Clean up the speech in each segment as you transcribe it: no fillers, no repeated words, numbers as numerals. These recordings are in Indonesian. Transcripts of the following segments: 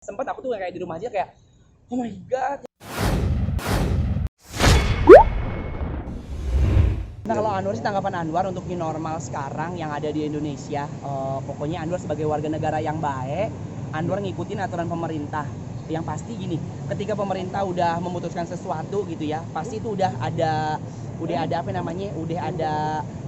Sempet aku tuh kayak di rumah aja kayak oh my god. Nah kalau Anwar sih, tanggapan Anwar untuk new normal sekarang yang ada di Indonesia, pokoknya Anwar sebagai warga negara yang baik, Anwar ngikutin aturan pemerintah. Yang pasti gini, ketika pemerintah udah memutuskan sesuatu gitu ya, pasti itu udah ada udah ada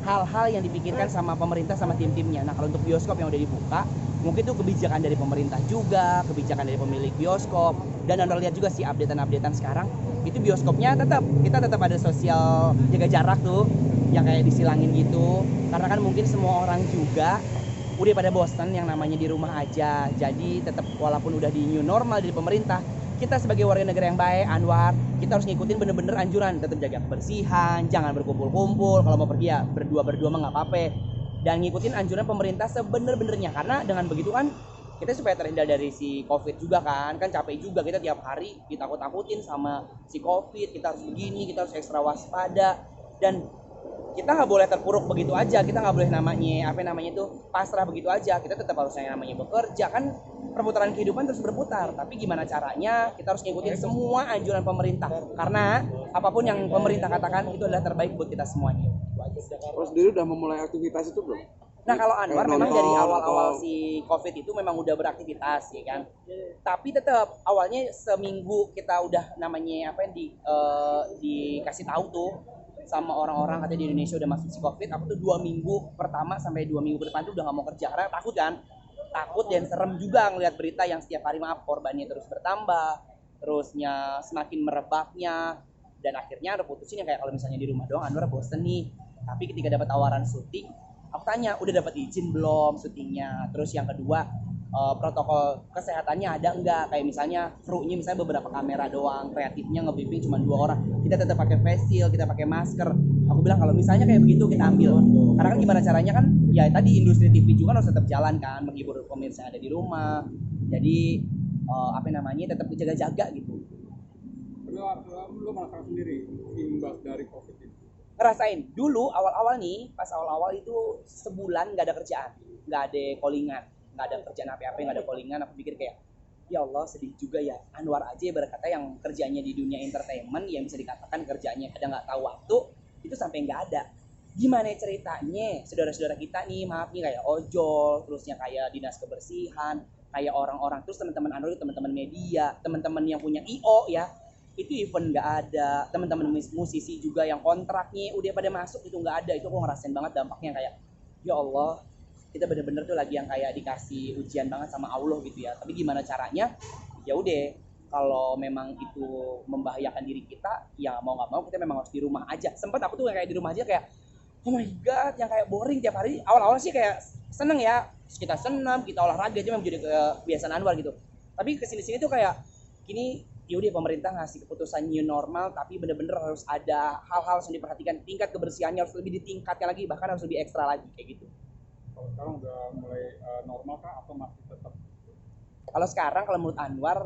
hal-hal yang dipikirkan sama pemerintah sama tim-timnya. Nah kalau untuk bioskop yang udah dibuka, mungkin itu kebijakan dari pemerintah juga, kebijakan dari pemilik bioskop. Dan Anda lihat juga sih updatean sekarang, itu bioskopnya kita tetap ada sosial jaga jarak tuh, yang kayak disilangin gitu, karena kan mungkin semua orang juga udah pada bosan yang namanya di rumah aja. Jadi tetap walaupun udah di new normal dari pemerintah, kita sebagai warga negara yang baik, Anwar, kita harus ngikutin bener-bener anjuran, tetap jaga kebersihan, jangan berkumpul-kumpul, kalau mau pergi ya berdua mah nggak apa-apa, dan ngikutin anjuran pemerintah sebener-benernya. Karena dengan begitu kan kita supaya terhindar dari si covid juga, kan capek juga kita tiap hari ditakut-takutin sama si covid, kita harus begini, kita harus ekstra waspada. Dan kita nggak boleh terpuruk begitu aja, kita nggak boleh namanya itu pasrah begitu aja. Kita tetap harus yang namanya bekerja, kan perputaran kehidupan terus berputar. Tapi gimana caranya, kita harus ngikutin semua anjuran pemerintah, karena apapun yang pemerintah katakan itu adalah terbaik buat kita semuanya. Terus sendiri udah memulai aktivitas itu belum? Nah kalau Anwar memang dari awal-awal si covid itu memang udah beraktivitas ya kan, tapi tetap awalnya seminggu kita udah namanya dikasih tahu tuh sama orang-orang katanya di Indonesia udah masuk si covid. Aku tuh 2 minggu pertama sampai 2 minggu ke depan tuh udah nggak mau kerja karena takut dan serem juga ngelihat berita yang setiap hari korbannya terus bertambah, terusnya semakin merebaknya. Dan akhirnya ada putusin yang kayak kalau misalnya di rumah doang Anwar bosen nih. Tapi ketika dapat tawaran syuting, aku tanya udah dapat izin belum syutingnya. Terus yang kedua, protokol kesehatannya ada enggak, kayak misalnya krunya misalnya beberapa kamera doang, kreatifnya ngebriefing cuma 2 orang, kita tetap pakai face shield, kita pakai masker. Aku bilang kalau misalnya kayak begitu kita ambil, karena kan gimana caranya kan ya tadi industri TV juga harus tetap jalan kan, menghibur pemirsa yang ada di rumah. Jadi tetap jaga-jaga gitu. Lu merasakan sendiri imbas dari covid ini? Ngerasain dulu awal-awal nih, pas awal-awal itu sebulan nggak ada kerjaan, nggak ada callingan, nggak ada kerjaan apa-apa, nggak ada callingan. Aku pikir kayak ya Allah sedih juga ya, Anwar aja berkata yang kerjanya di dunia entertainment, yang bisa dikatakan kerjanya kadang nggak tahu waktu, itu sampai nggak ada. Gimana ceritanya saudara-saudara kita nih, maaf nih, kayak ojol, terusnya kayak dinas kebersihan, kayak orang-orang, terus teman-teman Android, teman-teman media, teman-teman yang punya IO ya, itu event nggak ada. Teman-teman musisi juga yang kontraknya udah pada masuk itu nggak ada. Itu aku ngerasain banget dampaknya, kayak ya Allah, kita bener-bener tuh lagi yang kayak dikasih ujian banget sama Allah gitu ya. Tapi gimana caranya, ya udah, kalau memang itu membahayakan diri kita, ya mau nggak mau kita memang harus di rumah aja. Sempet aku tuh kayak di rumah aja kayak oh my god, yang kayak boring tiap hari. Awal-awal sih kayak seneng ya, kita senam, kita olahraga aja memang jadi kebiasaan Anwar gitu. Tapi kesini-sini tuh kayak gini, yaudah pemerintah ngasih keputusan new normal, tapi bener-bener harus ada hal-hal yang diperhatikan. Tingkat kebersihannya harus lebih ditingkatkan lagi, bahkan harus lebih ekstra lagi kayak gitu. Kalau sekarang udah mulai normal kah atau masih tetap? Kalau sekarang kalau menurut Anwar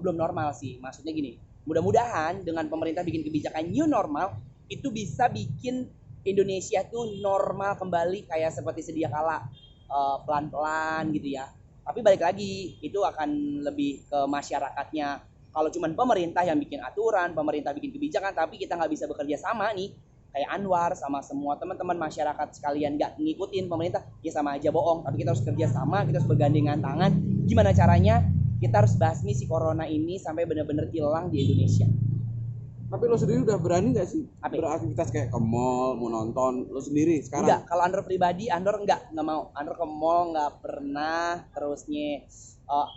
belum normal sih. Maksudnya gini, mudah-mudahan dengan pemerintah bikin kebijakan new normal, itu bisa bikin Indonesia tuh normal kembali kayak seperti sedia kala, pelan-pelan gitu ya. Tapi balik lagi, itu akan lebih ke masyarakatnya. Kalau cuman pemerintah yang bikin aturan, pemerintah bikin kebijakan, tapi kita nggak bisa bekerja sama nih, kayak Anwar sama semua teman-teman masyarakat sekalian nggak ngikutin pemerintah, ya sama aja bohong. Tapi kita harus kerja sama, kita harus bergandengan tangan. Gimana caranya kita harus basmi si corona ini sampai benar-benar hilang di Indonesia. Tapi lo sendiri udah berani nggak sih Apa? beraktivitas kayak ke mall, mau nonton lo sendiri sekarang? Enggak, kalau Andor pribadi, Andor nggak mau. Andor ke mall nggak pernah. Terusnya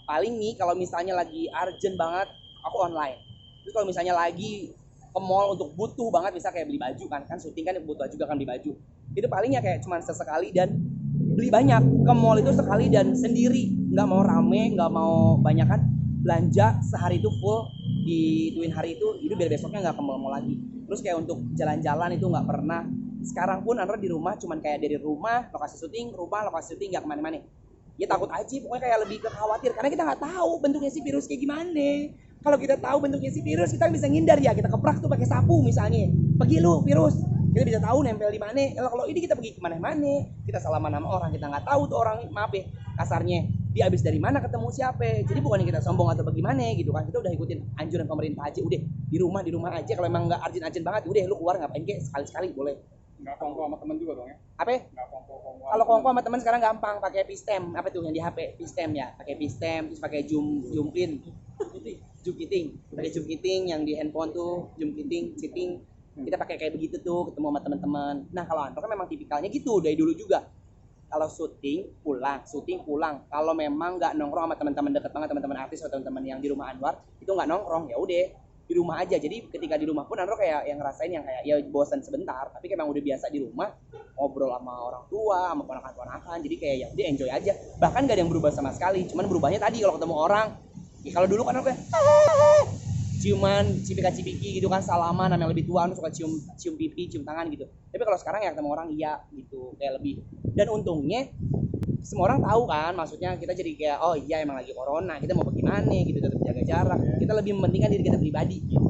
paling nih kalau misalnya lagi urgent banget, aku online. Terus kalau misalnya lagi ke mall untuk butuh banget, bisa kayak beli baju kan syuting kan butuh juga kan beli baju. Itu palingnya kayak cuma sesekali dan beli banyak. Ke mall itu sekali dan sendiri, nggak mau rame, nggak mau banyak kan. Belanja sehari itu full, dituin hari itu biar besoknya nggak ke mall lagi. Terus kayak untuk jalan-jalan itu nggak pernah. Sekarang pun Andra di rumah, cuman kayak dari rumah lokasi syuting, nggak kemana-mana. Ya takut aja, pokoknya kayak lebih ke khawatir karena kita nggak tahu bentuknya si virus kayak gimana. Kalau kita tahu bentuknya si virus, kita bisa ngindar ya, kita keprak tuh pakai sapu misalnya, pergi lu virus, kita bisa tahu nempel di mana. Kalau ini kita pergi kemana-mana, kita salaman sama orang, kita nggak tahu tuh orang, maaf ya kasarnya, dia abis dari mana ketemu siapa. Jadi bukannya kita sombong atau bagaimana gitu kan, kita udah ikutin anjuran pemerintah aja, udah di rumah aja. Kalau emang nggak urgent banget, udah lu keluar ngapain kek, sekali boleh. Nggak kongko sama temen juga dong ya? Apa ya? Nggak kongko Kalau kongko sama teman sekarang gampang, pakai Pistem. Apa tuh yang di HP? Pistem ya, pakai Pistem, terus pakai zoom in, zoom kiting, pakai zoom kiting yang di handphone tuh, zoom kiting, sitting. Kita pakai kayak begitu tuh, ketemu sama teman-teman. Nah kalau Anwar kan memang tipikalnya gitu dari dulu juga. Kalau syuting pulang. Kalau memang nggak nongkrong sama teman-teman deket banget, teman-teman artis atau teman-teman yang di rumah Anwar, itu nggak nongkrong, ya udah di rumah aja. Jadi ketika di rumah pun Anwar kayak yang ngerasain yang kayak ya bosan sebentar, tapi memang udah biasa di rumah ngobrol sama orang tua, sama ponakan-ponakan. Jadi kayak ya udah enjoy aja. Bahkan gak ada yang berubah sama sekali. Cuman berubahnya tadi kalau ketemu orang. Ya, kalau dulu kan Anwar kayak ciuman, cipika-cipiki gitu kan, salaman sama yang lebih tua, suka cium pipi, cium tangan gitu. Tapi kalau sekarang ya ketemu orang iya gitu, kayak lebih. Dan untungnya semua orang tahu kan, maksudnya kita jadi kayak oh iya emang lagi corona, kita mau bagaimana gitu, tetap jaga jarak. Kita lebih mementingkan diri kita pribadi gitu.